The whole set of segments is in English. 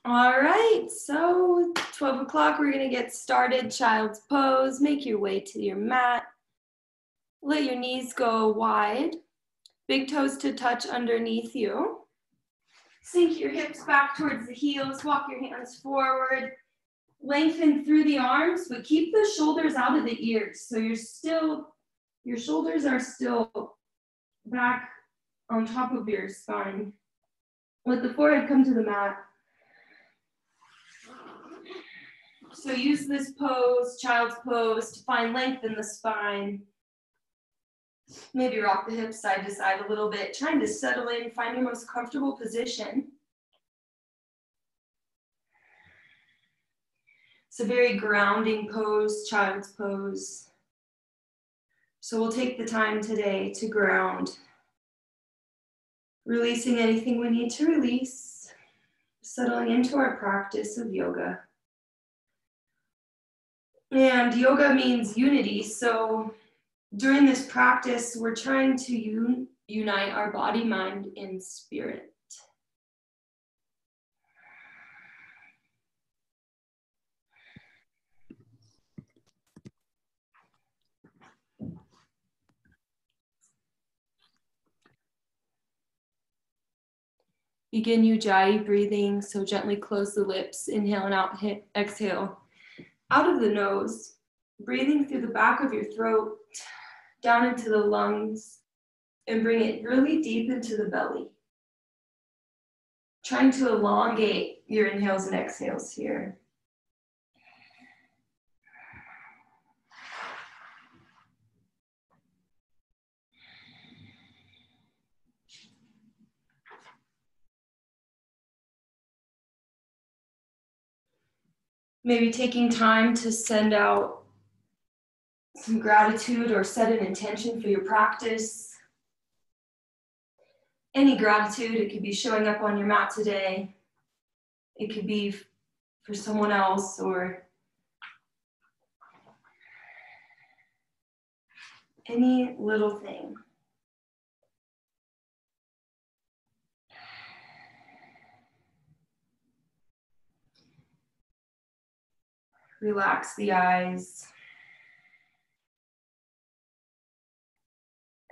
All right, so 12 o'clock, we're gonna get started. Child's pose, make your way to your mat. Let your knees go wide. Big toes to touch underneath you. Sink your hips back towards the heels, walk your hands forward. Lengthen through the arms, but keep the shoulders out of the ears. So your shoulders are still back on top of your spine. Let the forehead come to the mat. So use this pose, child's pose, to find length in the spine. Maybe rock the hips side to side a little bit, trying to settle in, find your most comfortable position. It's a very grounding pose, child's pose. So we'll take the time today to ground, releasing anything we need to release, settling into our practice of yoga. And yoga means unity, so during this practice, we're trying to unite our body, mind, and spirit. Begin Ujjayi breathing, so gently close the lips, inhale and out, exhale. Out of the nose, breathing through the back of your throat, down into the lungs, and bring it really deep into the belly. Trying to elongate your inhales and exhales here. Maybe taking time to send out some gratitude or set an intention for your practice. Any gratitude, it could be showing up on your mat today. It could be for someone else or any little thing. Relax the eyes.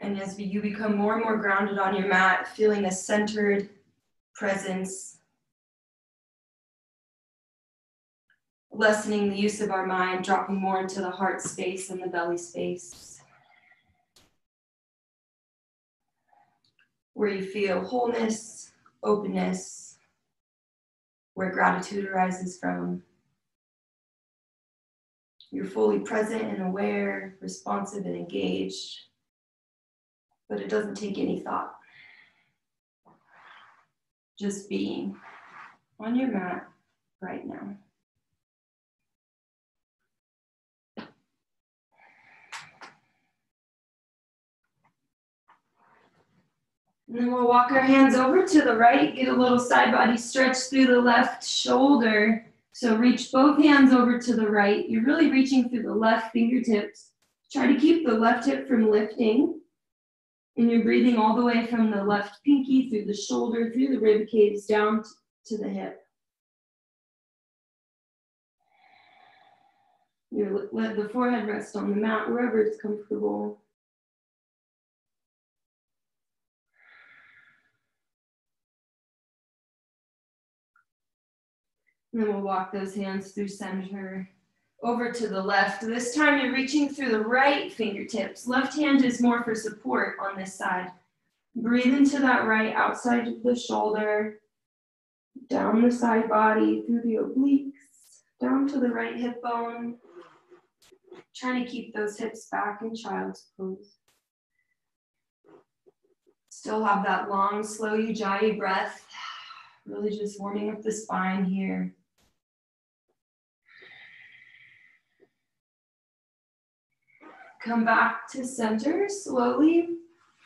And as you become more and more grounded on your mat, feeling a centered presence, lessening the use of our mind, dropping more into the heart space and the belly space, where you feel wholeness, openness, where gratitude arises from. You're fully present and aware, responsive and engaged, but it doesn't take any thought. Just being on your mat right now. And then we'll walk our hands over to the right, get a little side body stretch through the left shoulder. So reach both hands over to the right. You're really reaching through the left fingertips. Try to keep the left hip from lifting. And you're breathing all the way from the left pinky through the shoulder, through the rib cages, down to the hip. You let the forehead rest on the mat, wherever it's comfortable. And then we'll walk those hands through center, over to the left. This time you're reaching through the right fingertips. Left hand is more for support on this side. Breathe into that right outside of the shoulder, down the side body, through the obliques, down to the right hip bone. Trying to keep those hips back in child's pose. Still have that long, slow Ujjayi breath. Really just warming up the spine here. Come back to center slowly.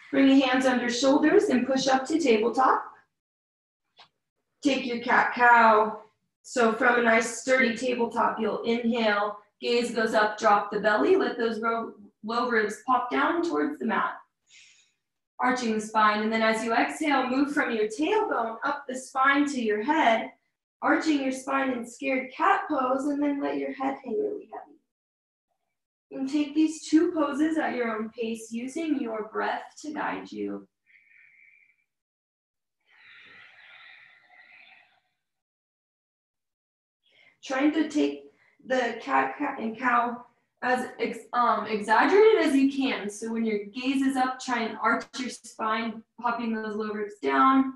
Bring your hands under shoulders and push up to tabletop. Take your cat-cow. So from a nice sturdy tabletop, you'll inhale, gaze goes up, drop the belly, let those low ribs pop down towards the mat. Arching the spine, and then as you exhale, move from your tailbone up the spine to your head, arching your spine in scared cat pose, and then let your head hang really heavy. And take these two poses at your own pace, using your breath to guide you. Trying to take the cat and cow as exaggerated as you can. So when your gaze is up, try and arch your spine, popping those low ribs down.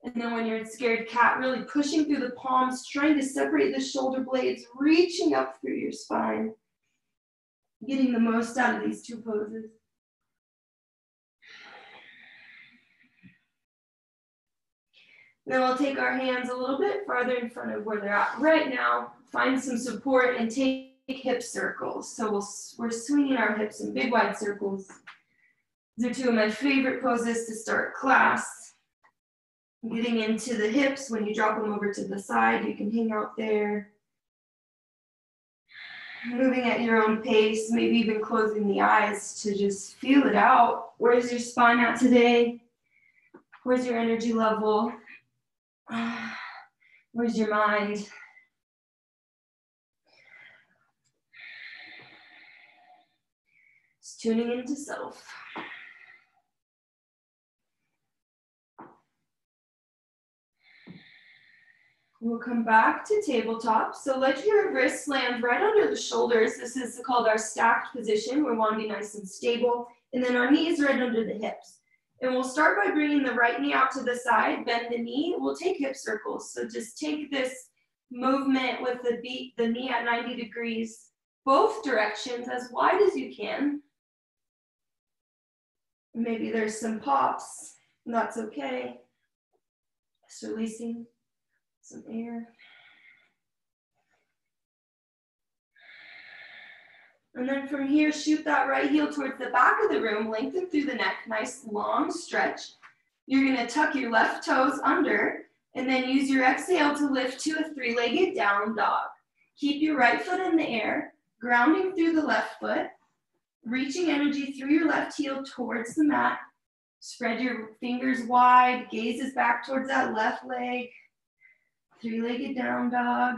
And then when you're in scared cat, really pushing through the palms, trying to separate the shoulder blades, reaching up through your spine, getting the most out of these two poses. Then we'll take our hands a little bit farther in front of where they're at right now. Find some support and take hip circles. So we're swinging our hips in big wide circles. These are two of my favorite poses to start class. Getting into the hips, when you drop them over to the side, you can hang out there. Moving at your own pace, maybe even closing the eyes to just feel it out. Where's your spine at today? Where's your energy level? Where's your mind? Just tuning into self. We'll come back to tabletop. So let your wrists land right under the shoulders. This is called our stacked position. We want to be nice and stable. And then our knees right under the hips. And we'll start by bringing the right knee out to the side, bend the knee. We'll take hip circles. So just take this movement with the knee at 90 degrees, both directions, as wide as you can. Maybe there's some pops, and that's okay. Just releasing some air. And then from here, shoot that right heel towards the back of the room, lengthen through the neck, nice long stretch. You're gonna tuck your left toes under, and then use your exhale to lift to a three-legged down dog. Keep your right foot in the air, grounding through the left foot, reaching energy through your left heel towards the mat. Spread your fingers wide, gaze is back towards that left leg. Three-legged down dog.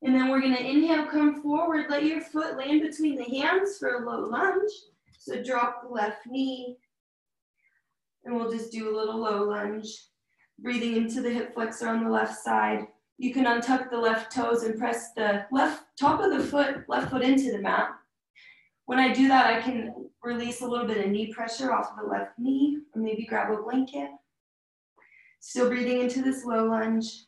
And then we're gonna inhale, come forward, let your foot land between the hands for a low lunge. So drop the left knee, and we'll just do a little low lunge. Breathing into the hip flexor on the left side. You can untuck the left toes and press the left top of the foot, left foot into the mat. When I do that, I can release a little bit of knee pressure off of the left knee, or maybe grab a blanket. Still breathing into this low lunge.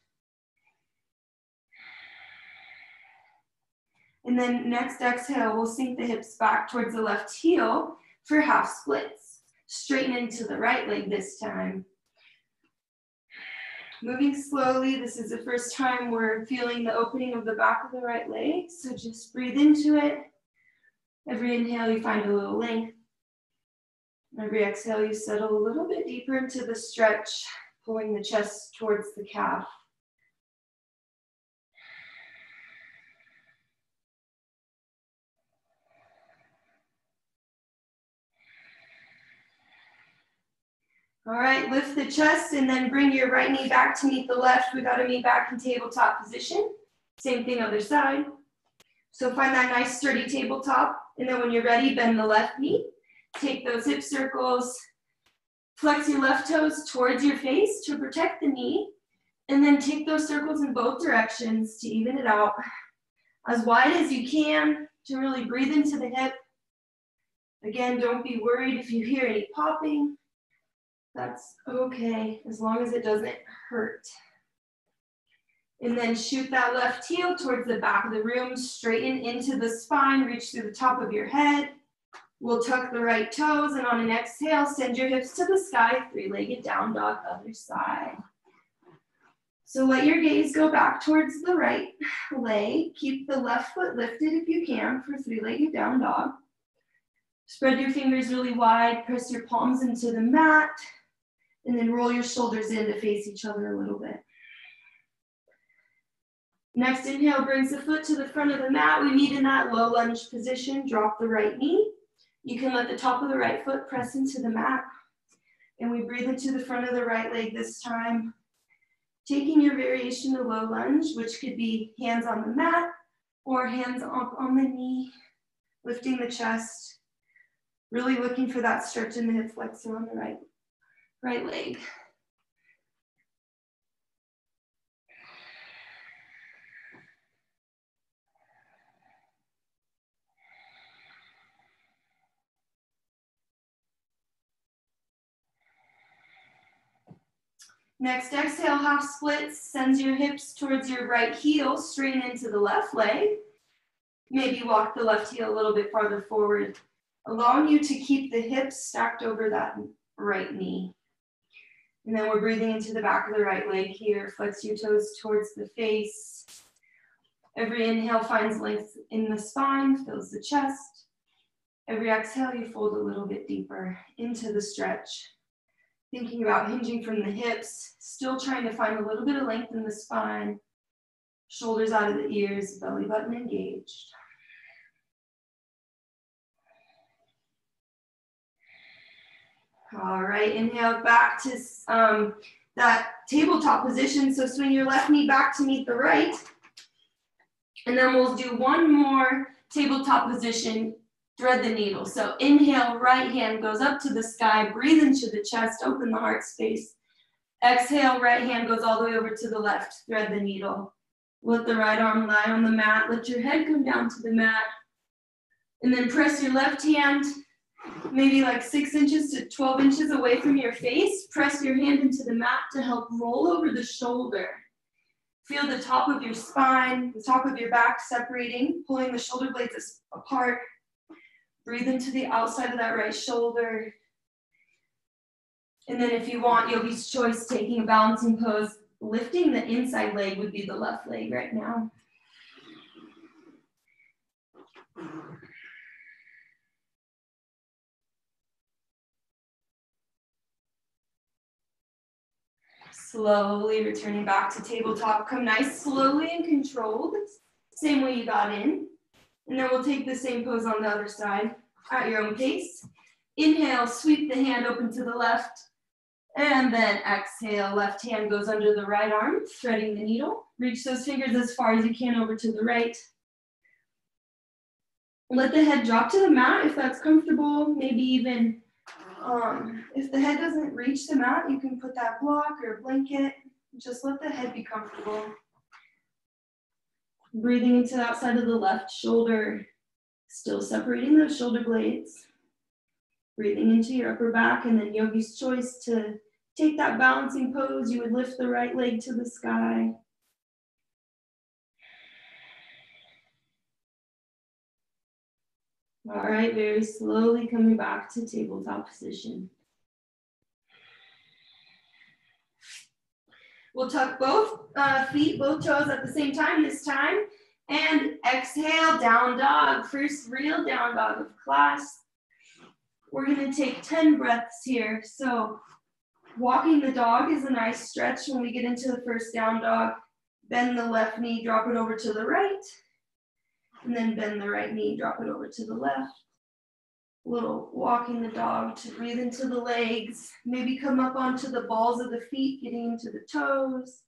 And then next exhale, we'll sink the hips back towards the left heel for half splits. Straighten into the right leg this time. Moving slowly, this is the first time we're feeling the opening of the back of the right leg, so just breathe into it. Every inhale, you find a little length. Every exhale, you settle a little bit deeper into the stretch, pulling the chest towards the calf. All right, lift the chest and then bring your right knee back to meet the left. We got to meet back in tabletop position. Same thing other side. So find that nice sturdy tabletop. And then when you're ready, bend the left knee. Take those hip circles. Flex your left toes towards your face to protect the knee. And then take those circles in both directions to even it out. As wide as you can to really breathe into the hip. Again, don't be worried if you hear any popping. That's okay, as long as it doesn't hurt. And then shoot that left heel towards the back of the room, straighten into the spine, reach through the top of your head. We'll tuck the right toes, and on an exhale, send your hips to the sky, three-legged down dog, other side. So let your gaze go back towards the right leg. Keep the left foot lifted if you can for three-legged down dog. Spread your fingers really wide, press your palms into the mat. And then roll your shoulders in to face each other a little bit. Next inhale brings the foot to the front of the mat. We meet in that low lunge position. Drop the right knee. You can let the top of the right foot press into the mat. And we breathe into the front of the right leg this time. Taking your variation to low lunge, which could be hands on the mat or hands up on the knee, lifting the chest, really looking for that stretch in the hip flexor on the right leg. Next, exhale, half splits, sends your hips towards your right heel, straighten into the left leg. Maybe walk the left heel a little bit farther forward, allowing you to keep the hips stacked over that right knee. And then we're breathing into the back of the right leg here. Flex your toes towards the face. Every inhale finds length in the spine, fills the chest. Every exhale, you fold a little bit deeper into the stretch. Thinking about hinging from the hips, still trying to find a little bit of length in the spine. Shoulders out of the ears, belly button engaged. All right, inhale back to that tabletop position. So swing your left knee back to meet the right. And then we'll do one more tabletop position, thread the needle. So inhale, right hand goes up to the sky, breathe into the chest, open the heart space. Exhale, right hand goes all the way over to the left, thread the needle. Let the right arm lie on the mat. Let your head come down to the mat. And then press your left hand, maybe like 6 inches to 12 inches away from your face. Press your hand into the mat to help roll over the shoulder. Feel the top of your spine, the top of your back separating, pulling the shoulder blades apart. Breathe into the outside of that right shoulder. And then if you want, yogi's choice, taking a balancing pose, lifting the inside leg would be the left leg right now. Slowly returning back to tabletop. Come nice, slowly and controlled. Same way you got in. And then we'll take the same pose on the other side at your own pace. Inhale, sweep the hand open to the left. And then exhale, left hand goes under the right arm, threading the needle. Reach those fingers as far as you can over to the right. Let the head drop to the mat if that's comfortable. Maybe even if the head doesn't reach the mat, you can put that block or blanket. Just let the head be comfortable. Breathing into the outside of the left shoulder, still separating those shoulder blades. Breathing into your upper back, and then yogi's choice to take that balancing pose. You would lift the right leg to the sky. All right, very slowly coming back to tabletop position. We'll tuck both feet, both toes at the same time this time. And exhale, down dog. First real down dog of class. We're gonna take 10 breaths here. So walking the dog is a nice stretch when we get into the first down dog. Bend the left knee, drop it over to the right. And then bend the right knee, drop it over to the left. A little walking the dog to breathe into the legs. Maybe come up onto the balls of the feet, getting into the toes.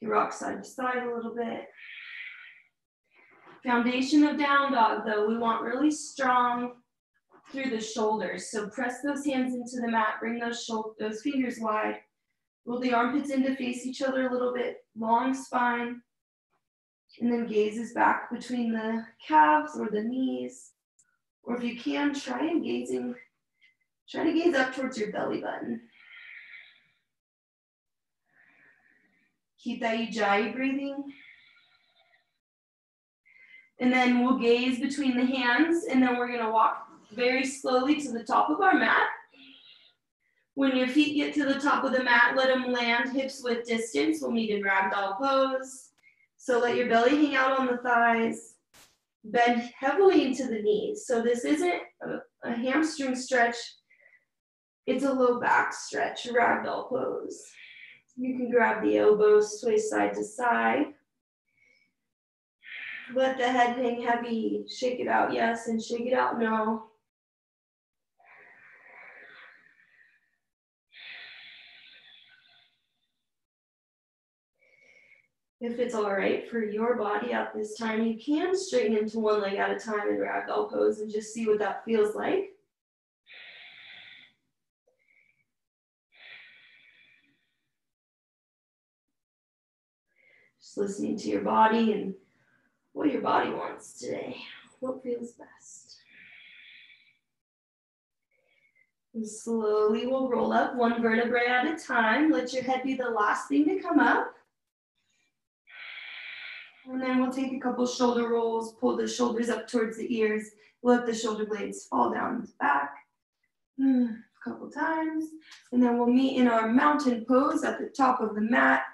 You rock side to side a little bit. Foundation of down dog though, we want really strong through the shoulders. So press those hands into the mat, bring those fingers wide. Roll the armpits in to face each other a little bit, long spine. And then gazes back between the calves or the knees. Or if you can, try to gaze up towards your belly button. Keep that ujjayi breathing. And then we'll gaze between the hands, and then we're gonna walk very slowly to the top of our mat. When your feet get to the top of the mat, let them land hips width distance. We'll meet in ragdoll pose. So let your belly hang out on the thighs. Bend heavily into the knees. So this isn't a hamstring stretch. It's a low back stretch, ragdoll pose. You can grab the elbows, sway side to side. Let the head hang heavy. Shake it out, yes, and shake it out, no. If it's all right for your body at this time, you can straighten into one leg at a time in ragdoll pose and just see what that feels like. Just listening to your body and what your body wants today. What feels best? And slowly we'll roll up one vertebrae at a time. Let your head be the last thing to come up. And then we'll take a couple shoulder rolls, pull the shoulders up towards the ears, let the shoulder blades fall down the back. A couple times. And then we'll meet in our mountain pose at the top of the mat,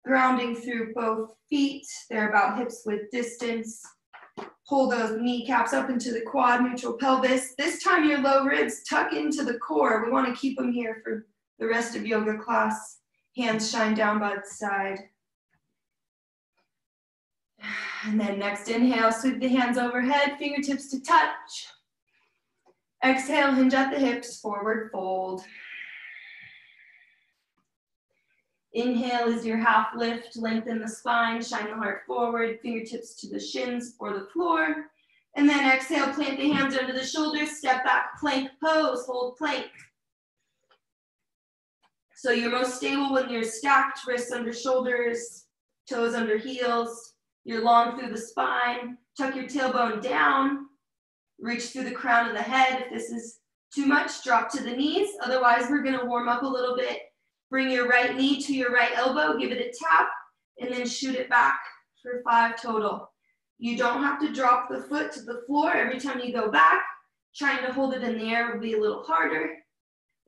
grounding through both feet. They're about hips width distance. Pull those kneecaps up into the quad, neutral pelvis. This time your low ribs tuck into the core. We want to keep them here for the rest of yoga class. Hands shine down by the side. And then next inhale, sweep the hands overhead, fingertips to touch. Exhale, hinge at the hips, forward fold. Inhale is your half lift, lengthen the spine, shine the heart forward, fingertips to the shins or the floor. And then exhale, plant the hands under the shoulders, step back, plank pose, hold plank. So you're most stable when you're stacked, wrists under shoulders, toes under heels. You're long through the spine, tuck your tailbone down, reach through the crown of the head. If this is too much, drop to the knees. Otherwise, we're gonna warm up a little bit. Bring your right knee to your right elbow, give it a tap, and then shoot it back for 5 total. You don't have to drop the foot to the floor every time you go back. Trying to hold it in the air will be a little harder.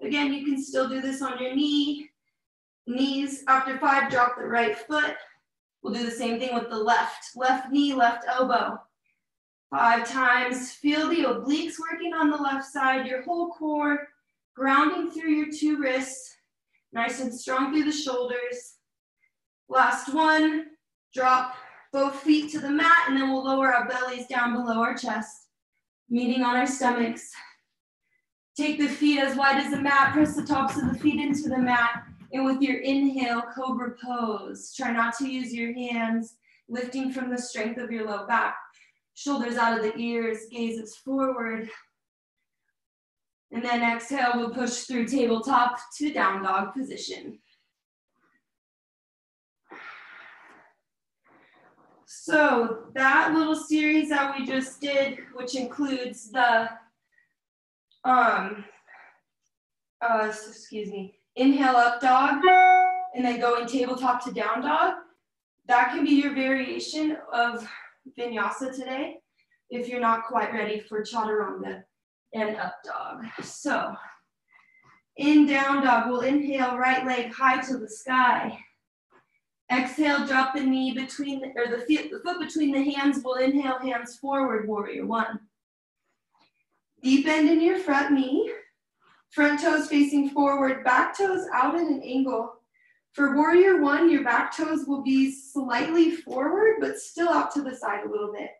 Again, you can still do this on your knees. After 5, drop the right foot. We'll do the same thing with the left knee, left elbow. 5 times. Feel the obliques working on the left side, your whole core, grounding through your 2 wrists, nice and strong through the shoulders. Last one, drop both feet to the mat, and then we'll lower our bellies down below our chest, meeting on our stomachs. Take the feet as wide as the mat, press the tops of the feet into the mat, and with your inhale, cobra pose. Try not to use your hands, lifting from the strength of your low back. Shoulders out of the ears, gazes forward. And then exhale, we'll push through tabletop to down dog position. So that little series that we just did, which includes the, inhale up dog, and then going tabletop to down dog. That can be your variation of Vinyasa today, if you're not quite ready for chaturanga and up dog. So in down dog, we'll inhale right leg high to the sky. Exhale, drop the knee between, the foot between the hands. We'll inhale, hands forward, warrior 1. Deep bend in your front knee. Front toes facing forward, back toes out at an angle. For warrior 1, your back toes will be slightly forward, but still out to the side a little bit.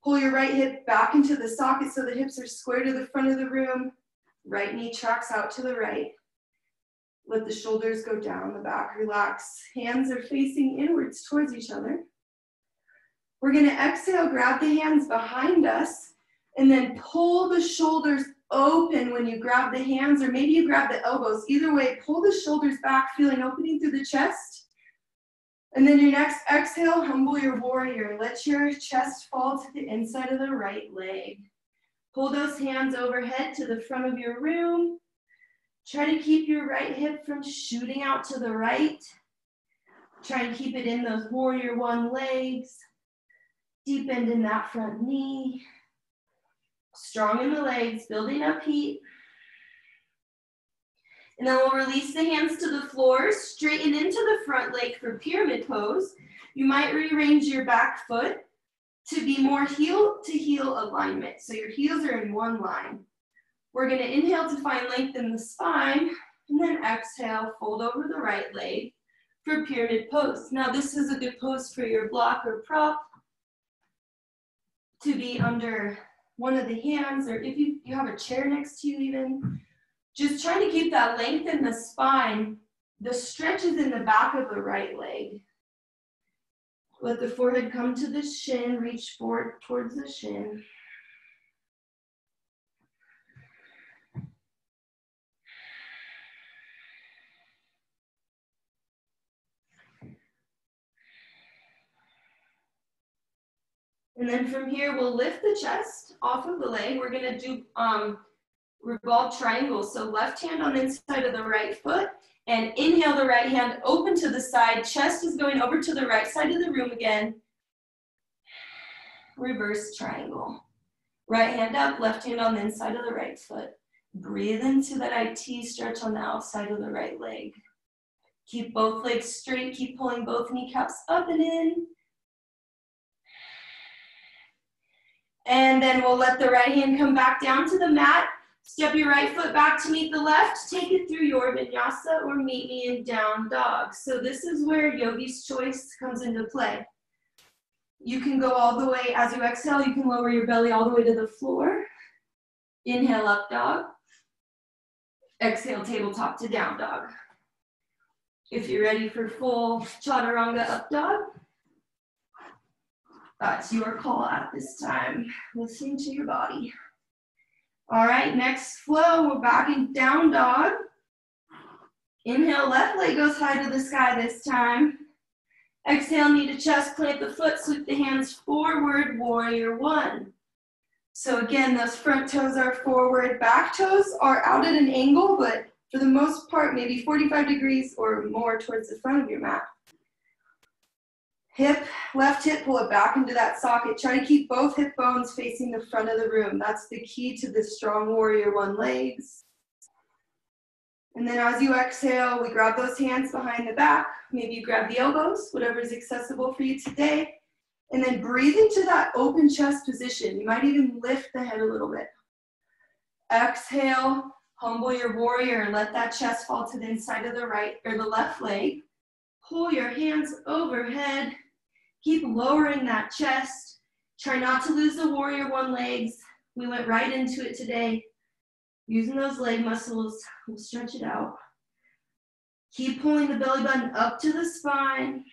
Pull your right hip back into the socket so the hips are square to the front of the room. Right knee tracks out to the right. Let the shoulders go down the back, relax. Hands are facing inwards towards each other. We're gonna exhale, grab the hands behind us, and then pull the shoulders open when you grab the hands, or maybe you grab the elbows. Either way, pull the shoulders back, feeling opening through the chest. And then your next exhale, humble your warrior. Let your chest fall to the inside of the right leg. Pull those hands overhead to the front of your room. Try to keep your right hip from shooting out to the right. Try and keep it in those warrior 1 legs. Deep bend in that front knee. Strong in the legs, building up heat. And then we'll release the hands to the floor, straighten into the front leg for pyramid pose. You might rearrange your back foot to be more heel to heel alignment. So your heels are in one line. We're gonna inhale to find length in the spine, and then exhale, fold over the right leg for pyramid pose. Now this is a good pose for your block or prop to be under one of the hands, or if you have a chair next to you even. Just trying to keep that length in the spine. The stretch is in the back of the right leg. Let the forehead come to the shin, reach forward towards the shin. And then from here, we'll lift the chest off of the leg. We're gonna do revolved triangles. So left hand on the inside of the right foot, and inhale the right hand open to the side. Chest is going over to the right side of the room again. Reverse triangle. Right hand up, left hand on the inside of the right foot. Breathe into that IT stretch on the outside of the right leg. Keep both legs straight, keep pulling both kneecaps up and in. And then we'll let the right hand come back down to the mat. Step your right foot back to meet the left. Take it through your vinyasa or meet me in down dog. So this is where yogi's choice comes into play. You can go all the way, as you exhale, you can lower your belly all the way to the floor. Inhale, up dog. Exhale, tabletop to down dog. If you're ready for full chaturanga up dog, that's your call at this time. Listening to your body. All right, next flow, we're back in down dog. Inhale, left leg goes high to the sky this time. Exhale, knee to chest, plant the foot, sweep the hands forward, warrior one. So again, those front toes are forward, back toes are out at an angle, but for the most part, maybe 45 degrees or more towards the front of your mat. Hip, left hip, pull it back into that socket. Try to keep both hip bones facing the front of the room. That's the key to the strong warrior one legs. And then as you exhale, we grab those hands behind the back. Maybe you grab the elbows, whatever is accessible for you today. And then breathe into that open chest position. You might even lift the head a little bit. Exhale, humble your warrior and let that chest fall to the inside of the right or the left leg. Pull your hands overhead. Keep lowering that chest. Try not to lose the warrior one legs. We went right into it today. Using those leg muscles, we'll stretch it out. Keep pulling the belly button up to the spine.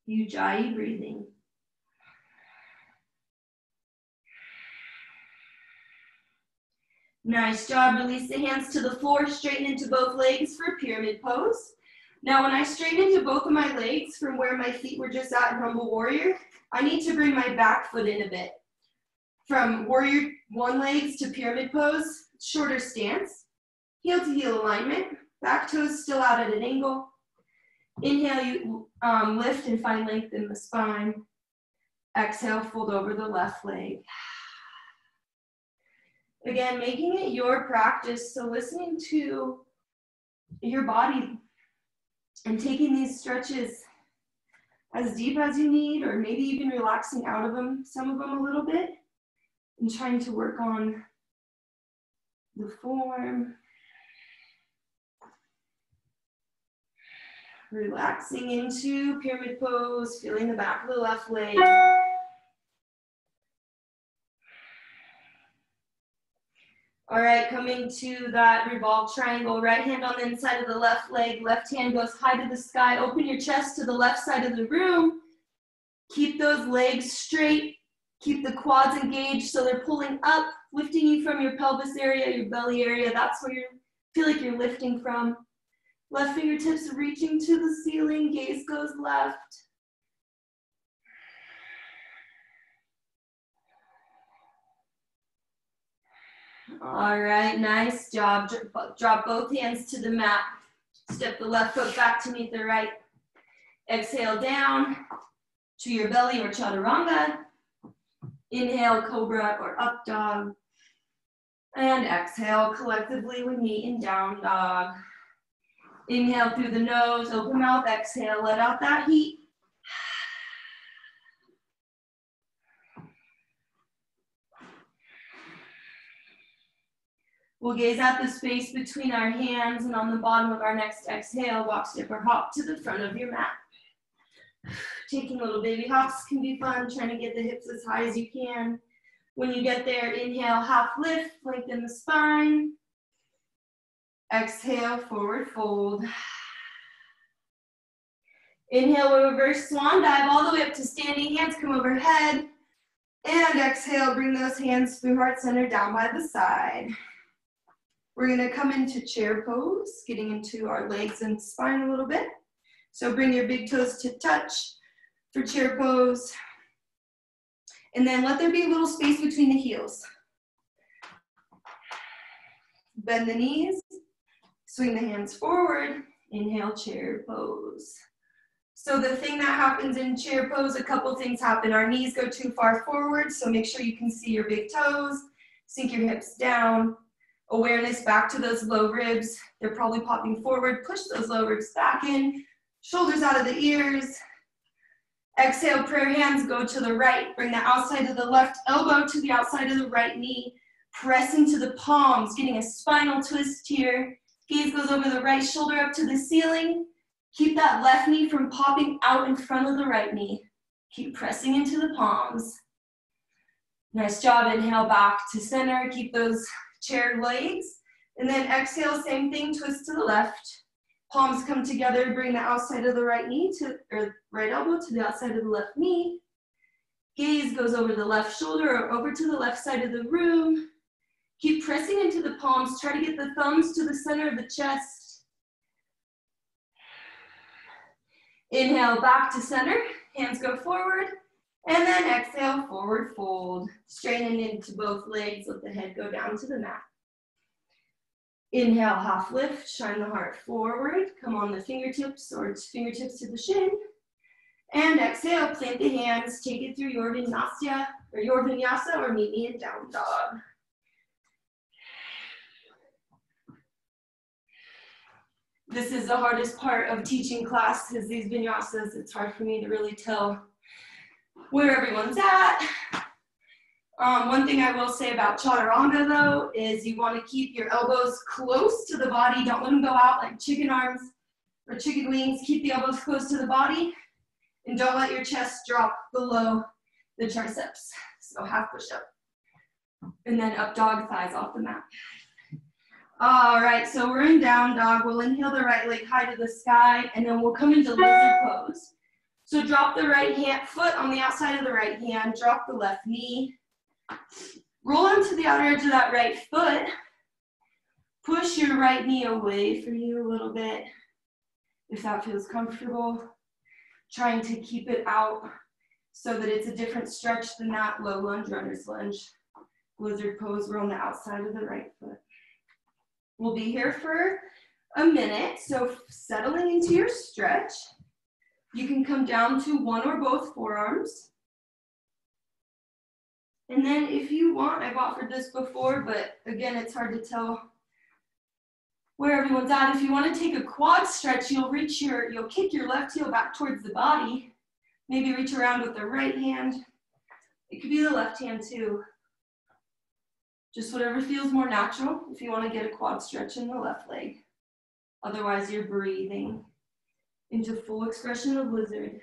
Ujjayi breathing. Nice job. Release the hands to the floor, straighten into both legs for pyramid pose. Now, when I straighten into both of my legs from where my feet were just at in Humble Warrior, I need to bring my back foot in a bit. From Warrior one legs to pyramid pose, shorter stance, heel to heel alignment, back toes still out at an angle. Inhale, you lift and find length in the spine. Exhale, fold over the left leg. Again, making it your practice, so listening to your body and taking these stretches as deep as you need, or maybe even relaxing out of them, some of them a little bit, and trying to work on the form. Relaxing into pyramid pose, feeling the back of the left leg. All right, coming to that revolved triangle, right hand on the inside of the left leg, left hand goes high to the sky, open your chest to the left side of the room. Keep those legs straight, keep the quads engaged so they're pulling up, lifting you from your pelvis area, your belly area. That's where you feel like you're lifting from. Left fingertips reaching to the ceiling, gaze goes left. All right, nice job. Drop both hands to the mat. Step the left foot back to meet the right. Exhale down to your belly or chaturanga. Inhale, cobra or up dog. And exhale, collectively we meet in down dog. Inhale through the nose, open mouth, exhale, let out that heat. We'll gaze at the space between our hands, and on the bottom of our next exhale, walk, step, or hop to the front of your mat. Taking little baby hops can be fun, trying to get the hips as high as you can. When you get there, inhale, half lift, lengthen the spine. Exhale, forward fold. Inhale, reverse swan dive all the way up to standing. Hands come overhead. And exhale, bring those hands through heart center down by the side. We're gonna come into chair pose, getting into our legs and spine a little bit. So bring your big toes to touch for chair pose. And then let there be a little space between the heels. Bend the knees, swing the hands forward, inhale, chair pose. So the thing that happens in chair pose, a couple things happen. Our knees go too far forward, so make sure you can see your big toes, sink your hips down, awareness back to those low ribs. They're probably popping forward, push those low ribs back in, shoulders out of the ears. Exhale, prayer hands go to the right. Bring the outside of the left elbow to the outside of the right knee. Press into the palms, getting a spinal twist here. Gaze goes over the right shoulder up to the ceiling. Keep that left knee from popping out in front of the right knee. Keep pressing into the palms. Nice job. Inhale back to center. Keep those chair legs. And then exhale, same thing, twist to the left. Palms come together, bring the outside of the right knee to, or right elbow to the outside of the left knee. Gaze goes over the left shoulder or over to the left side of the room. Keep pressing into the palms. Try to get the thumbs to the center of the chest. Inhale, back to center. Hands go forward. And then exhale, forward fold. Straighten into both legs. Let the head go down to the mat. Inhale, half lift, shine the heart forward. Come on the fingertips or fingertips to the shin. And exhale, plant the hands. Take it through your vinyasa or meet me in down dog. This is the hardest part of teaching class is these vinyasas. It's hard for me to really tell where everyone's at. One thing I will say about chaturanga though is you want to keep your elbows close to the body. Don't let them go out like chicken arms or chicken wings. Keep the elbows close to the body and don't let your chest drop below the triceps. So half push up and then up dog, thighs off the mat. All right, so we're in down dog. We'll inhale the right leg high to the sky and then we'll come into lizard pose. So drop the right foot on the outside of the right hand, drop the left knee. Roll onto the outer edge of that right foot. Push your right knee away from you a little bit, if that feels comfortable. Trying to keep it out so that it's a different stretch than that low lunge, runner's lunge. Lizard pose, we're on the outside of the right foot. We'll be here for a minute, so settling into your stretch. You can come down to one or both forearms. And then if you want, I've offered this before, but again, it's hard to tell where everyone's at. If you want to take a quad stretch, you'll kick your left heel back towards the body. Maybe reach around with the right hand. It could be the left hand too. Just whatever feels more natural if you want to get a quad stretch in the left leg. Otherwise, you're breathing into full expression of lizard.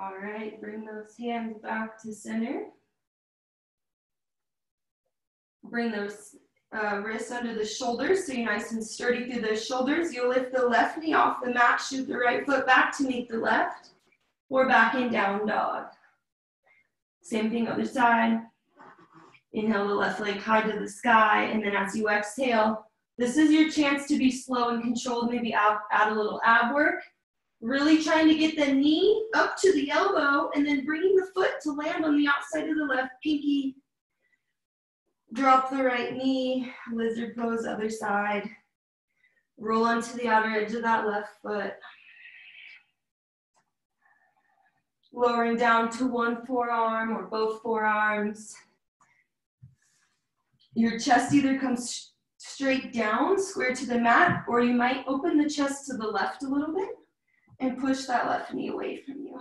All right, bring those hands back to center. Bring those wrists under the shoulders so you're nice and sturdy through those shoulders. You'll lift the left knee off the mat, shoot the right foot back to meet the left, or back in down dog. Same thing other side. Inhale the left leg high to the sky, and then as you exhale, this is your chance to be slow and controlled, maybe add a little ab work. Really trying to get the knee up to the elbow and then bringing the foot to land on the outside of the left pinky. Drop the right knee, lizard pose, other side. Roll onto the outer edge of that left foot. Lowering down to one forearm or both forearms. Your chest either comes straight down, square to the mat, or you might open the chest to the left a little bit and push that left knee away from you.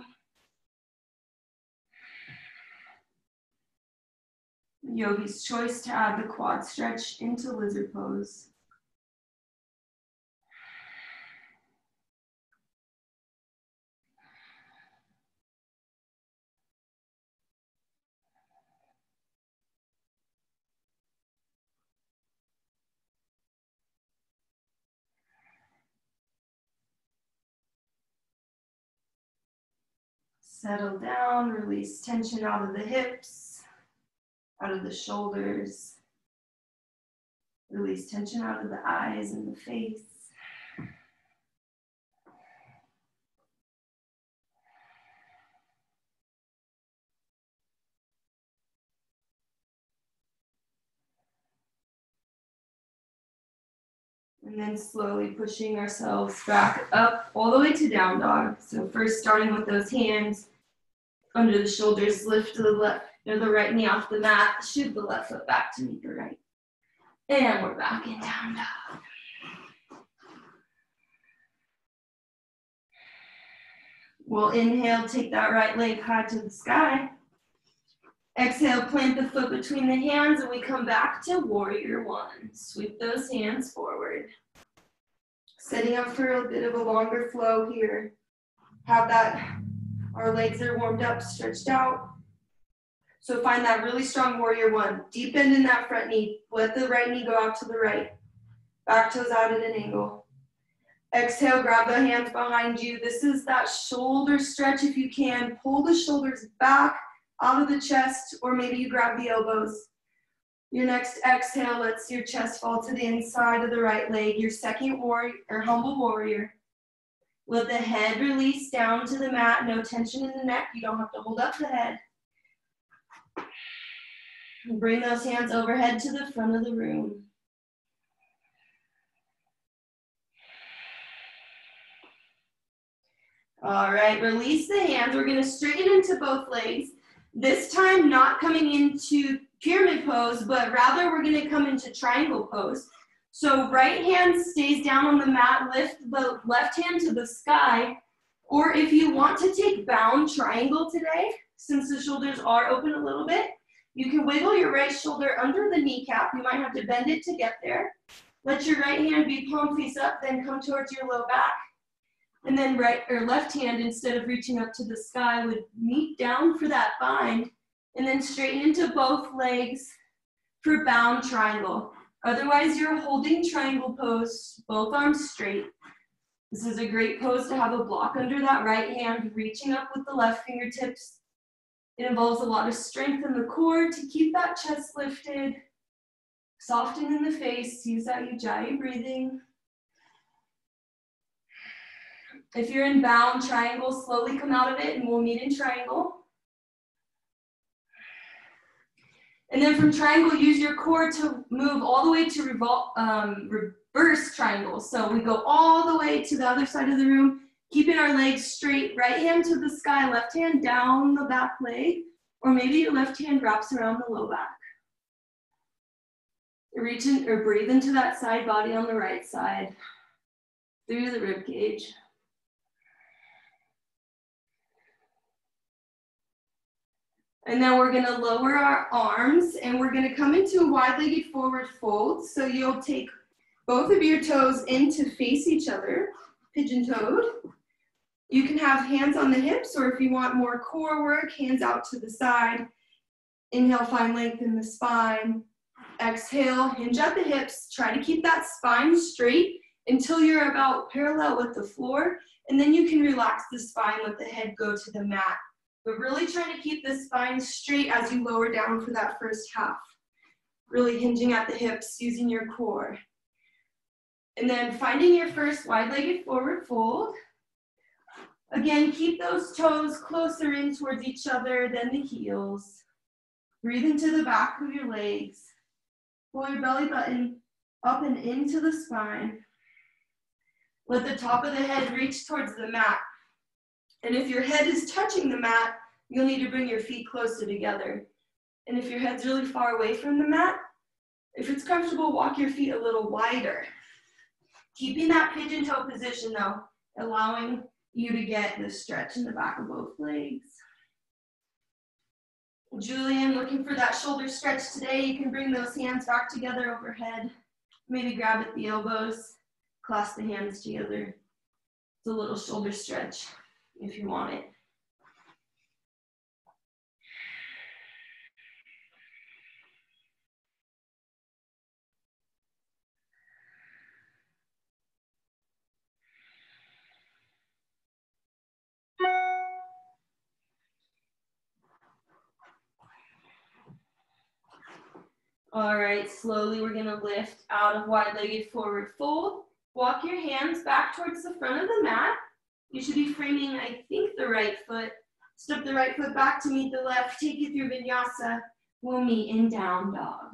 Yogi's choice to add the quad stretch into lizard pose. Settle down, release tension out of the hips, out of the shoulders. Release tension out of the eyes and the face. And then slowly pushing ourselves back up all the way to down dog. So first starting with those hands under the shoulders, lift the left or the right knee off the mat, shift the left foot back to meet the right. And we're back in down dog. We'll inhale, take that right leg high to the sky. Exhale, plant the foot between the hands, and we come back to warrior one. Sweep those hands forward. Setting up for a bit of a longer flow here. Have that, our legs are warmed up, stretched out. So find that really strong warrior one. Deep bend in that front knee. Let the right knee go out to the right. Back toes out at an angle. Exhale, grab the hands behind you. This is that shoulder stretch if you can. Pull the shoulders back out of the chest, or maybe you grab the elbows. Your next exhale lets your chest fall to the inside of the right leg. Your second warrior, or humble warrior. Let the head release down to the mat. No tension in the neck. You don't have to hold up the head. And bring those hands overhead to the front of the room. All right, release the hands. We're going to straighten into both legs. This time, not coming into pyramid pose, but rather we're going to come into triangle pose. So right hand stays down on the mat, lift the left hand to the sky, or if you want to take bound triangle today, since the shoulders are open a little bit, you can wiggle your right shoulder under the kneecap. You might have to bend it to get there. Let your right hand be palm face up, then come towards your low back. And then right or left hand, instead of reaching up to the sky, would meet down for that bind, and then straighten into both legs for bound triangle. Otherwise, you're holding triangle pose, both arms straight. This is a great pose to have a block under that right hand, reaching up with the left fingertips. It involves a lot of strength in the core to keep that chest lifted. Soften in the face, use that ujjayi breathing. If you're in bound triangle, slowly come out of it and we'll meet in triangle. And then from triangle, use your core to move all the way to reverse triangle. So we go all the way to the other side of the room, keeping our legs straight, right hand to the sky, left hand down the back leg, or maybe your left hand wraps around the low back. Reach in or breathe into that side body on the right side, through the rib cage. And then we're gonna lower our arms and we're gonna come into a wide-legged forward fold. So you'll take both of your toes in to face each other, pigeon-toed. You can have hands on the hips, or if you want more core work, hands out to the side. Inhale, find length in the spine. Exhale, hinge at the hips. Try to keep that spine straight until you're about parallel with the floor. And then you can relax the spine, let the head go to the mat. But really trying to keep the spine straight as you lower down for that first half. Really hinging at the hips, using your core. And then finding your first wide-legged forward fold. Again, keep those toes closer in towards each other than the heels. Breathe into the back of your legs. Pull your belly button up and into the spine. Let the top of the head reach towards the mat. And if your head is touching the mat, you'll need to bring your feet closer together. And if your head's really far away from the mat, If it's comfortable, walk your feet a little wider. Keeping that pigeon toe position though, allowing you to get the stretch in the back of both legs. Julian, looking for that shoulder stretch today. You can bring those hands back together overhead. Maybe grab at the elbows, clasp the hands together. It's a little shoulder stretch if you want it. All right, slowly we're gonna lift out of wide-legged forward fold. Walk your hands back towards the front of the mat. You should be framing, I think, the right foot. Step the right foot back to meet the left. Take it through Vinyasa. We'll meet in down dog.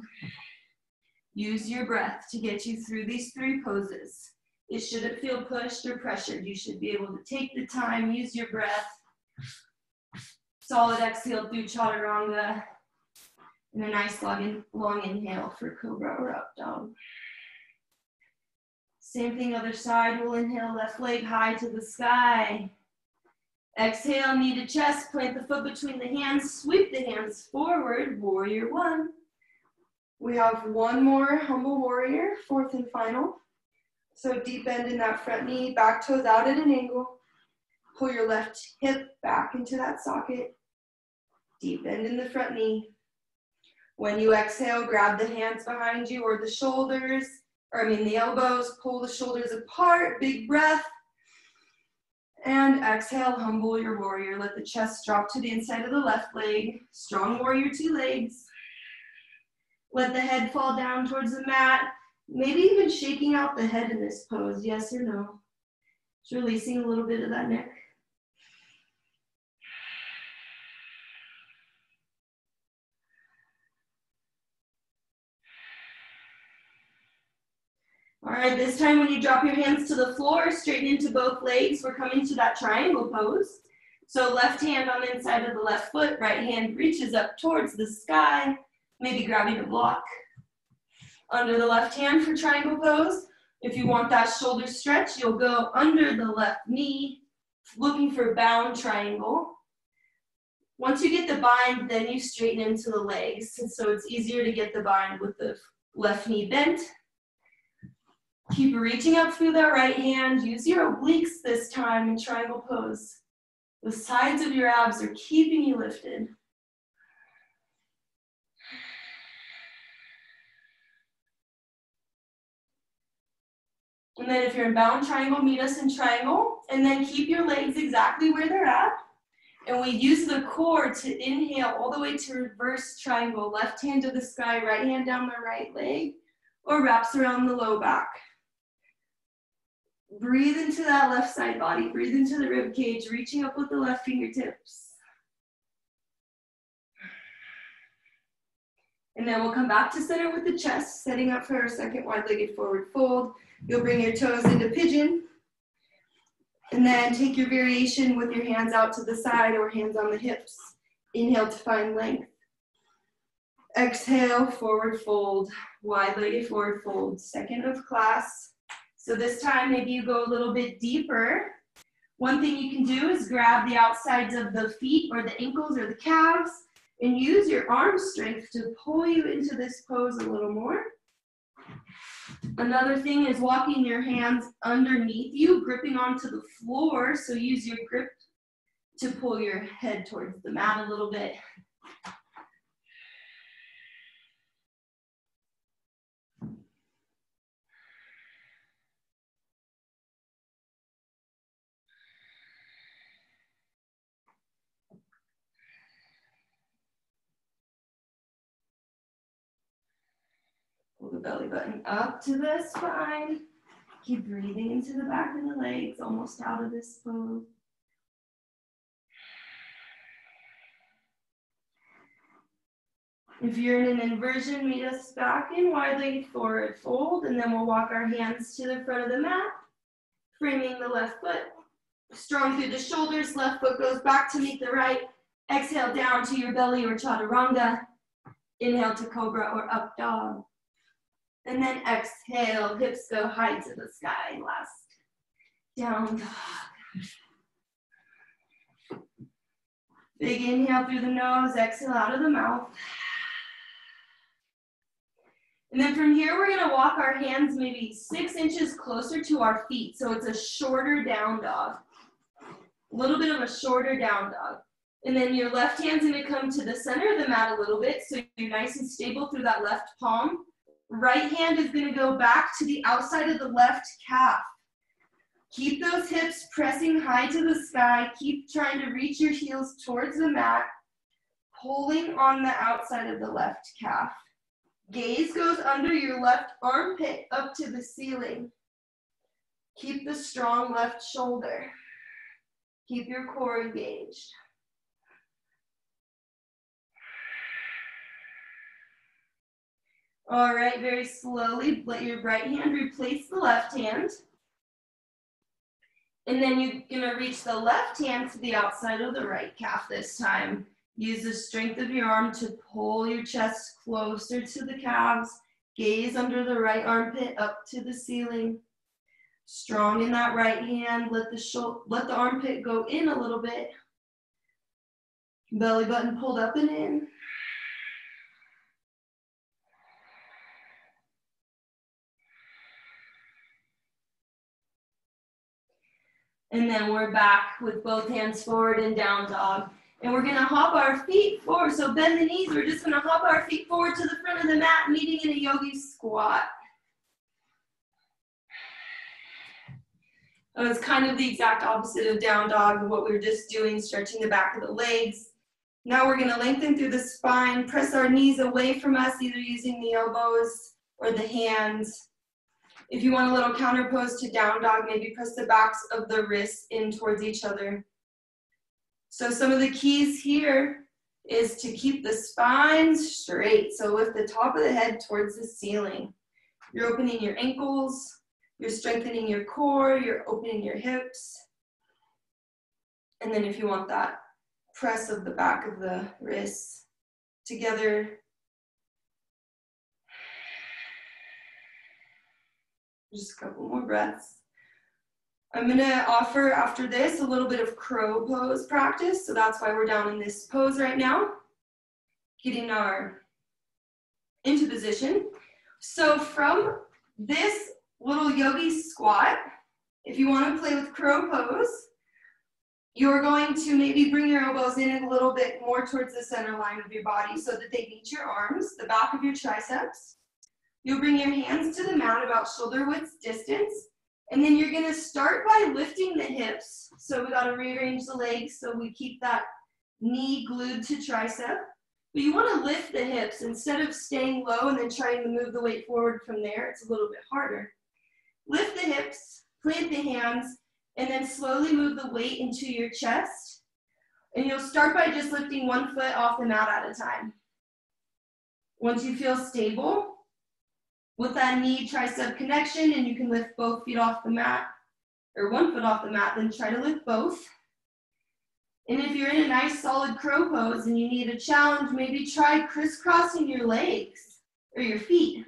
Use your breath to get you through these three poses. It shouldn't feel pushed or pressured. You should be able to take the time, use your breath. Solid exhale through chaturanga. And a nice long inhale for cobra or up dog. Same thing other side. We'll inhale left leg high to the sky. Exhale, knee to chest. Plant the foot between the hands. Sweep the hands forward. Warrior one. We have one more humble warrior, fourth and final. So deep bend in that front knee. Back toes out at an angle. Pull your left hip back into that socket. Deep bend in the front knee. When you exhale, grab the hands behind you or the shoulders, the elbows, pull the shoulders apart, big breath. And exhale, humble your warrior. Let the chest drop to the inside of the left leg. Strong warrior, two legs. Let the head fall down towards the mat. Maybe even shaking out the head in this pose, yes or no. Just releasing a little bit of that neck. All right, this time when you drop your hands to the floor, straighten into both legs. We're coming to that triangle pose. So left hand on the inside of the left foot, right hand reaches up towards the sky, maybe grabbing a block under the left hand for triangle pose. If you want that shoulder stretch, you'll go under the left knee, looking for bound triangle. Once you get the bind, then you straighten into the legs. And so it's easier to get the bind with the left knee bent. Keep reaching up through that right hand. Use your obliques this time in triangle pose. The sides of your abs are keeping you lifted. And then if you're in bound triangle, meet us in triangle. And then keep your legs exactly where they're at. And we use the core to inhale all the way to reverse triangle. Left hand to the sky, right hand down the right leg, or wraps around the low back. Breathe into that left side body. Breathe into the rib cage, reaching up with the left fingertips. And then we'll come back to center with the chest, setting up for our second wide-legged forward fold. You'll bring your toes into pigeon. And then take your variation with your hands out to the side or hands on the hips. Inhale to find length. Exhale, forward fold, wide-legged forward fold, second of class. So this time, maybe you go a little bit deeper. One thing you can do is grab the outsides of the feet or the ankles or the calves and use your arm strength to pull you into this pose a little more. Another thing is walking your hands underneath you, gripping onto the floor. So use your grip to pull your head towards the mat a little bit. Pull the belly button up to the spine. Keep breathing into the back of the legs, almost out of this pose. If you're in an inversion, meet us back in wide-legged forward fold, and then we'll walk our hands to the front of the mat, framing the left foot. Strong through the shoulders, left foot goes back to meet the right. Exhale down to your belly or chaturanga. Inhale to cobra or up dog. And then exhale, hips go high to the sky. Last down dog. Big inhale through the nose, exhale out of the mouth. And then from here, we're gonna walk our hands maybe 6 inches closer to our feet. So it's a shorter down dog. A little bit of a shorter down dog. And then your left hand's gonna come to the center of the mat a little bit, so you're nice and stable through that left palm. Right hand is gonna go back to the outside of the left calf. Keep those hips pressing high to the sky. Keep trying to reach your heels towards the mat, pulling on the outside of the left calf. Gaze goes under your left armpit up to the ceiling. Keep the strong left shoulder. Keep your core engaged. All right, very slowly, let your right hand replace the left hand. And then you're gonna reach the left hand to the outside of the right calf this time. Use the strength of your arm to pull your chest closer to the calves. Gaze under the right armpit up to the ceiling. Strong in that right hand. Let the armpit go in a little bit. Belly button pulled up and in. And then we're back with both hands forward and down dog. And we're gonna hop our feet forward. So bend the knees, we're just gonna hop our feet forward to the front of the mat, meeting in a yogi squat. It was kind of the exact opposite of down dog, what we were just doing, stretching the back of the legs. Now we're gonna lengthen through the spine, press our knees away from us, either using the elbows or the hands. If you want a little counter pose to down dog, maybe press the backs of the wrists in towards each other. So some of the keys here is to keep the spine straight. So lift the top of the head towards the ceiling. You're opening your ankles, you're strengthening your core, you're opening your hips. And then if you want that press of the back of the wrists together. Just a couple more breaths. I'm gonna offer after this a little bit of crow pose practice. So that's why we're down in this pose right now. Getting into position. So from this little yogi squat, if you wanna play with crow pose, you're going to maybe bring your elbows in a little bit more towards the center line of your body so that they meet your arms, the back of your triceps. You'll bring your hands to the mat about shoulder width distance. And then you're gonna start by lifting the hips. So we gotta rearrange the legs so we keep that knee glued to tricep. But you wanna lift the hips instead of staying low and then trying to move the weight forward from there. It's a little bit harder. Lift the hips, plant the hands, and then slowly move the weight into your chest. And you'll start by just lifting one foot off the mat at a time. Once you feel stable, with that knee tricep connection, and you can lift both feet off the mat, or one foot off the mat, then try to lift both. And if you're in a nice solid crow pose and you need a challenge, maybe try crisscrossing your legs or your feet.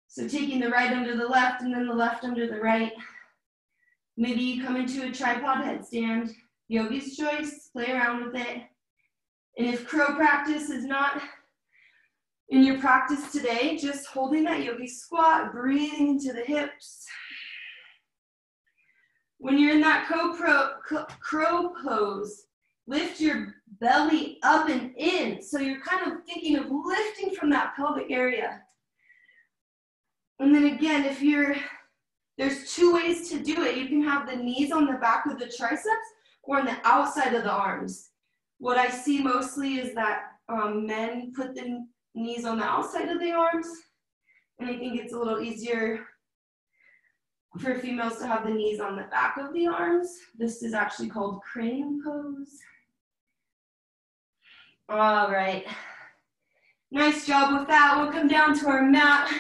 So taking the right under the left and then the left under the right. Maybe you come into a tripod headstand, yogi's choice, play around with it. And if crow practice is not in your practice today, just holding that yogi squat, breathing into the hips. When you're in that crow pose, lift your belly up and in. So you're kind of thinking of lifting from that pelvic area. And then again, there's two ways to do it. You can have the knees on the back of the triceps or on the outside of the arms. What I see mostly is that men put the knees on the outside of the arms. And I think it's a little easier for females to have the knees on the back of the arms. This is actually called crane pose. All right. Nice job with that. We'll come down to our mat.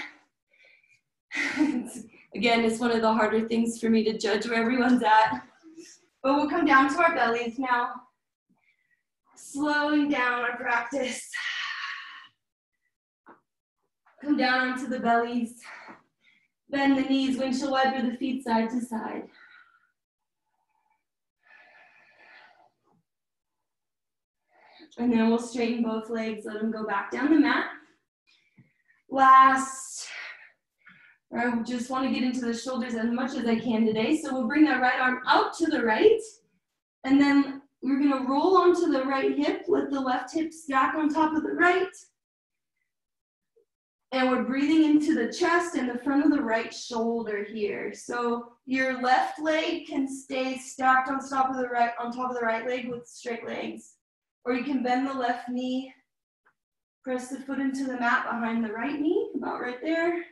Again, it's one of the harder things for me to judge where everyone's at. But we'll come down to our bellies now. Slowing down our practice. Come down onto the bellies. Bend the knees, windshield wiper the feet side to side. And then we'll straighten both legs, let them go back down the mat. Last, I just want to get into the shoulders as much as I can today. So we'll bring that right arm out to the right. And then we're going to roll onto the right hip. Let the left hip stack on top of the right. And we're breathing into the chest and the front of the right shoulder here. So your left leg can stay stacked on top of the right leg with straight legs. Or you can bend the left knee, press the foot into the mat behind the right knee, about right there.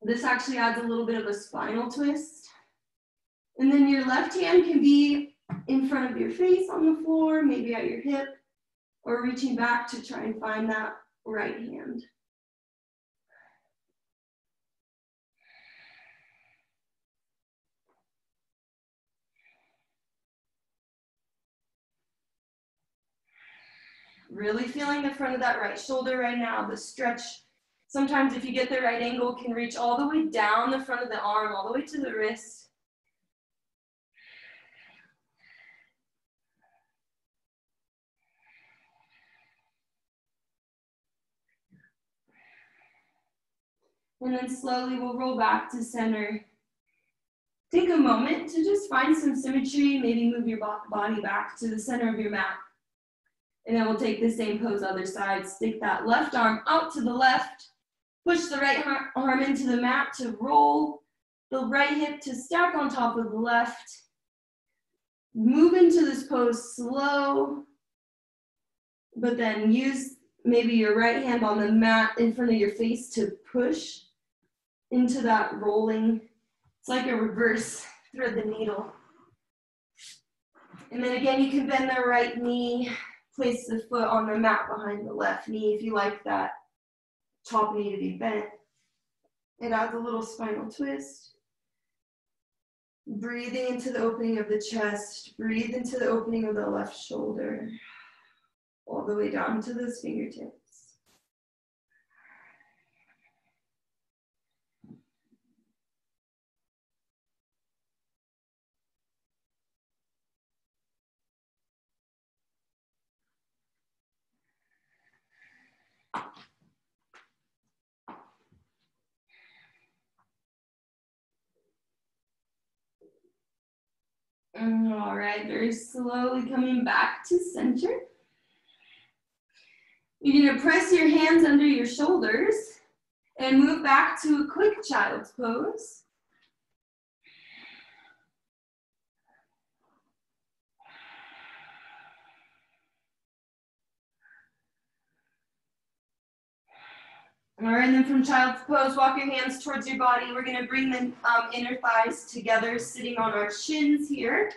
This actually adds a little bit of a spinal twist. And then your left hand can be in front of your face on the floor, maybe at your hip, or reaching back to try and find that right hand. Really feeling the front of that right shoulder right now, the stretch. Sometimes if you get the right angle, can reach all the way down the front of the arm, all the way to the wrist. And then slowly we'll roll back to center. Take a moment to just find some symmetry, maybe move your body back to the center of your mat. And then we'll take the same pose other side. Stick that left arm out to the left. Push the right arm into the mat to roll. The right hip to stack on top of the left. Move into this pose slow. But then use maybe your right hand on the mat in front of your face to push into that rolling. It's like a reverse thread the needle. And then again, you can bend the right knee. Place the foot on the mat behind the left knee if you like that top knee to be bent. It adds a little spinal twist. Breathing into the opening of the chest. Breathe into the opening of the left shoulder. All the way down to those fingertips. All right, very slowly coming back to center. You're going to press your hands under your shoulders and move back to a quick child's pose. All right, and then from child's pose, walk your hands towards your body. We're going to bring the inner thighs together, sitting on our shins here.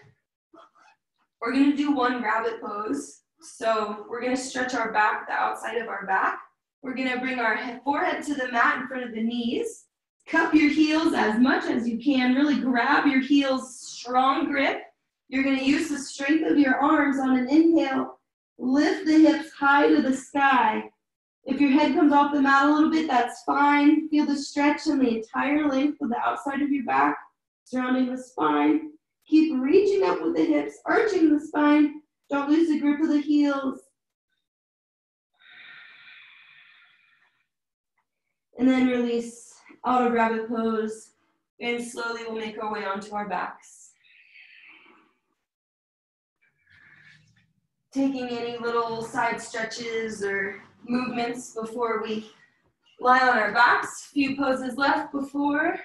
We're going to do one rabbit pose. So we're going to stretch our back, the outside of our back. We're going to bring our forehead to the mat in front of the knees. Cup your heels as much as you can. Really grab your heels, strong grip. You're going to use the strength of your arms on an inhale. Lift the hips high to the sky. If your head comes off the mat a little bit, that's fine. Feel the stretch in the entire length of the outside of your back, surrounding the spine. Keep reaching up with the hips, arching the spine. Don't lose the grip of the heels. And then release out of rabbit pose. And slowly we'll make our way onto our backs. Taking any little side stretches or movements before we lie on our backs. A few poses left before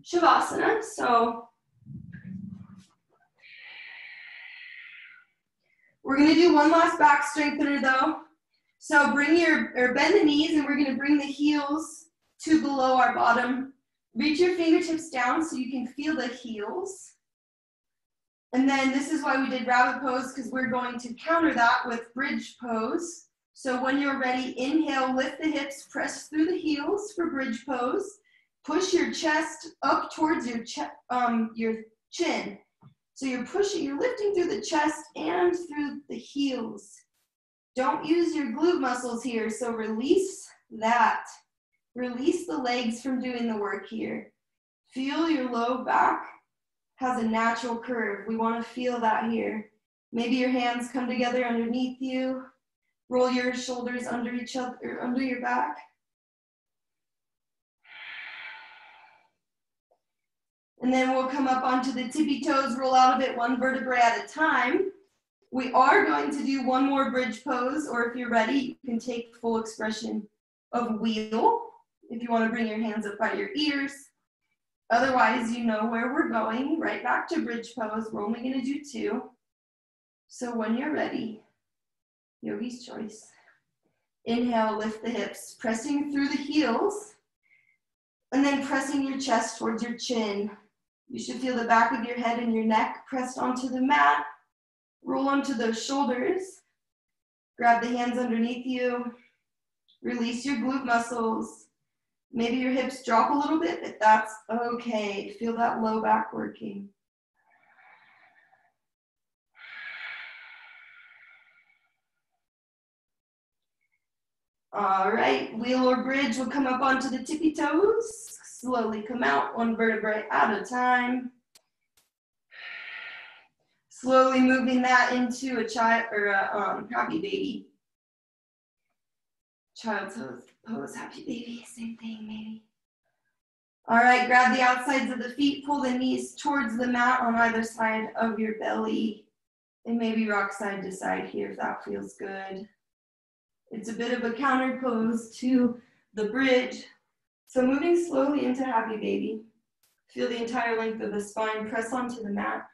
Shavasana. So we're going to do one last back strengthener though. So bend the knees, and we're going to bring the heels to below our bottom. Reach your fingertips down so you can feel the heels. And then this is why we did rabbit pose, because we're going to counter that with bridge pose. So when you're ready, inhale, lift the hips, press through the heels for bridge pose. Push your chest up towards your chin. So you're lifting through the chest and through the heels. Don't use your glute muscles here, so release that. Release the legs from doing the work here. Feel your low back has a natural curve. We want to feel that here. Maybe your hands come together underneath you. Roll your shoulders under each other, or under your back. And then we'll come up onto the tippy toes, roll out of it one vertebrae at a time. We are going to do one more bridge pose, or if you're ready, you can take full expression of wheel. If you want to bring your hands up by your ears. Otherwise, you know where we're going, right back to bridge pose. We're only going to do 2. So when you're ready, yogi's choice. Inhale, lift the hips, pressing through the heels, and then pressing your chest towards your chin. You should feel the back of your head and your neck pressed onto the mat. Roll onto those shoulders. Grab the hands underneath you. Release your glute muscles. Maybe your hips drop a little bit, but that's okay. Feel that low back working. All right, wheel or bridge will come up onto the tippy toes. Slowly come out, one vertebrae at a time. Slowly moving that into a child or a happy baby. Child's pose, happy baby, same thing maybe. All right, grab the outsides of the feet, pull the knees towards the mat on either side of your belly, and maybe rock side to side here if that feels good. It's a bit of a counter pose to the bridge. So moving slowly into happy baby. Feel the entire length of the spine, press onto the mat.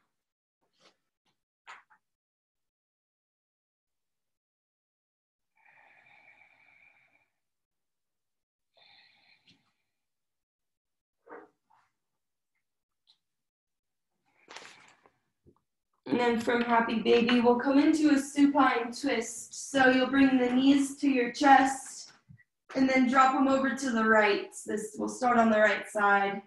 And then from happy baby, we'll come into a supine twist. So you'll bring the knees to your chest and then drop them over to the right. This will start on the right side.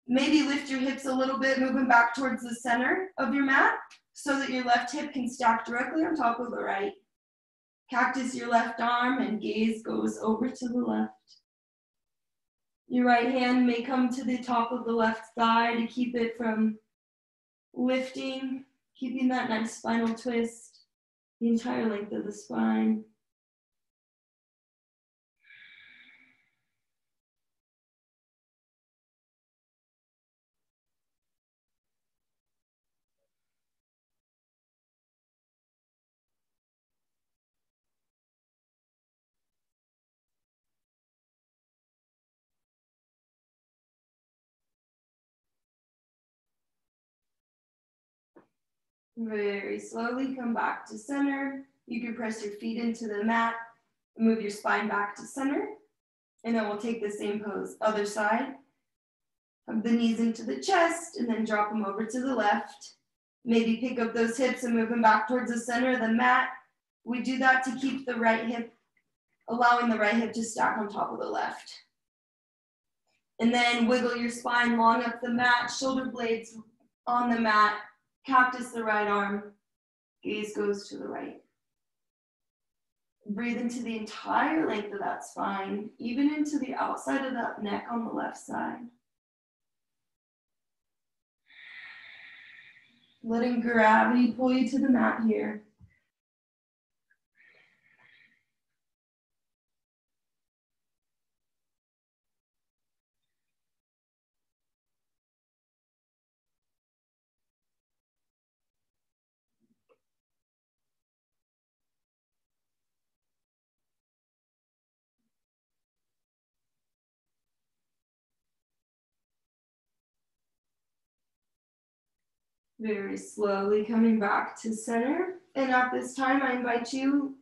Maybe lift your hips a little bit, moving back towards the center of your mat so that your left hip can stack directly on top of the right. Cactus your left arm and gaze goes over to the left. Your right hand may come to the top of the left thigh to keep it from lifting, keeping that nice spinal twist, the entire length of the spine. Very slowly come back to center. You can press your feet into the mat, move your spine back to center, and then we'll take the same pose, other side. Hug the knees into the chest, and then drop them over to the left. Maybe pick up those hips and move them back towards the center of the mat. We do that to keep the right hip, allowing the right hip to stack on top of the left. And then wiggle your spine long up the mat, shoulder blades on the mat. Cactus the right arm, gaze goes to the right. Breathe into the entire length of that spine, even into the outside of that neck on the left side. Letting gravity pull you to the mat here. Very slowly coming back to center. And at this time, I invite you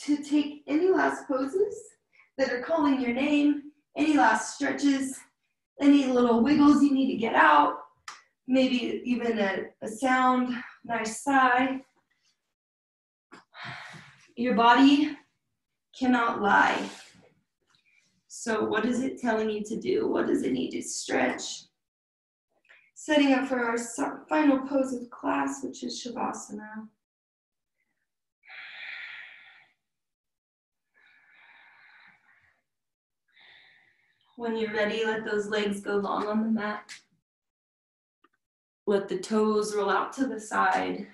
to take any last poses that are calling your name, any last stretches, any little wiggles you need to get out, maybe even a sound, nice sigh. Your body cannot lie. So what is it telling you to do? What does it need to stretch? Setting up for our final pose of class, which is Shavasana. When you're ready, let those legs go long on the mat. Let the toes roll out to the side.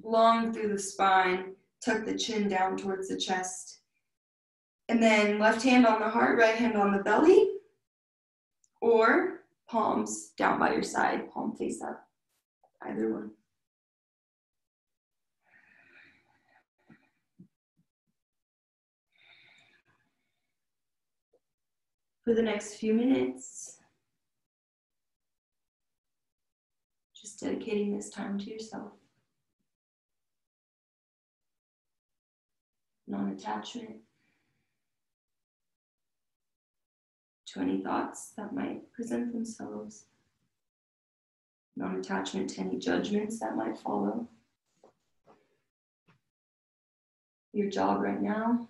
Long through the spine. Tuck the chin down towards the chest. And then left hand on the heart, right hand on the belly. Or palms down by your side, palm face up. Either one. For the next few minutes, just dedicating this time to yourself. Non-attachment to any thoughts that might present themselves. Non-attachment to any judgments that might follow. Your job right now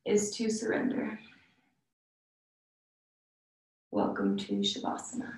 is to surrender. Welcome to Shavasana.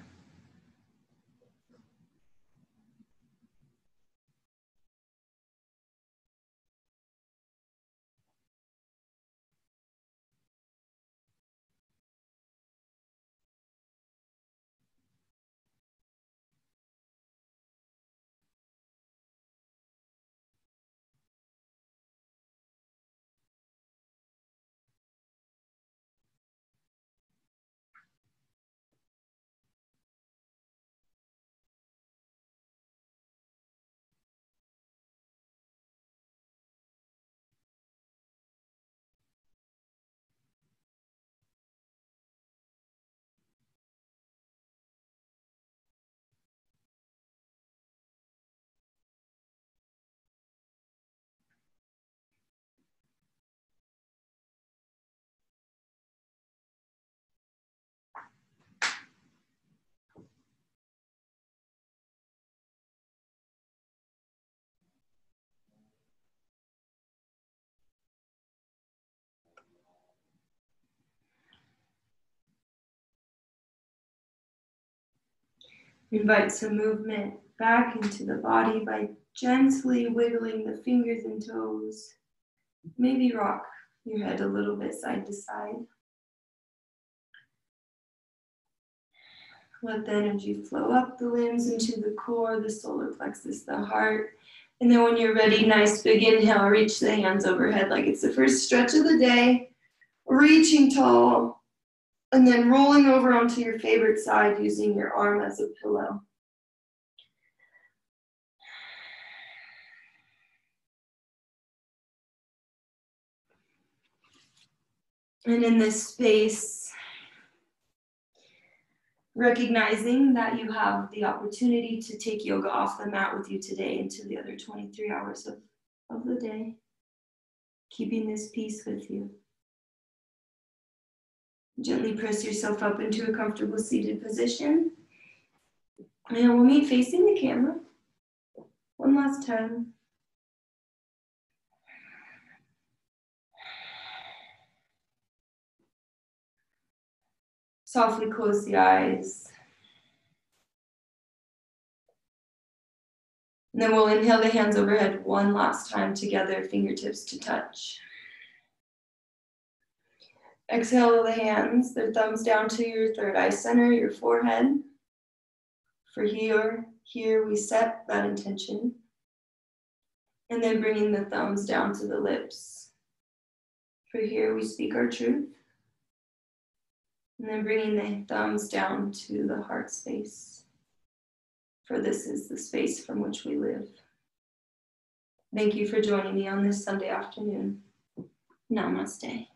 Invite some movement back into the body by gently wiggling the fingers and toes. Maybe rock your head a little bit side to side. Let the energy flow up the limbs into the core, the solar plexus, the heart. And then when you're ready, nice big inhale, reach the hands overhead like it's the first stretch of the day. Reaching tall. And then rolling over onto your favorite side using your arm as a pillow. And in this space, recognizing that you have the opportunity to take yoga off the mat with you today into the other 23 hours of the day, keeping this peace with you. Gently press yourself up into a comfortable seated position. And we'll meet facing the camera. One last time. Softly close the eyes. And then we'll inhale the hands overhead one last time together, fingertips to touch. Exhale the hands, their thumbs down to your third eye center, your forehead. For here we set that intention. And then bringing the thumbs down to the lips. For here we speak our truth. And then bringing the thumbs down to the heart space. For this is the space from which we live. Thank you for joining me on this Sunday afternoon. Namaste.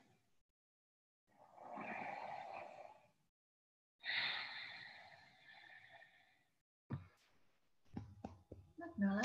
Nala.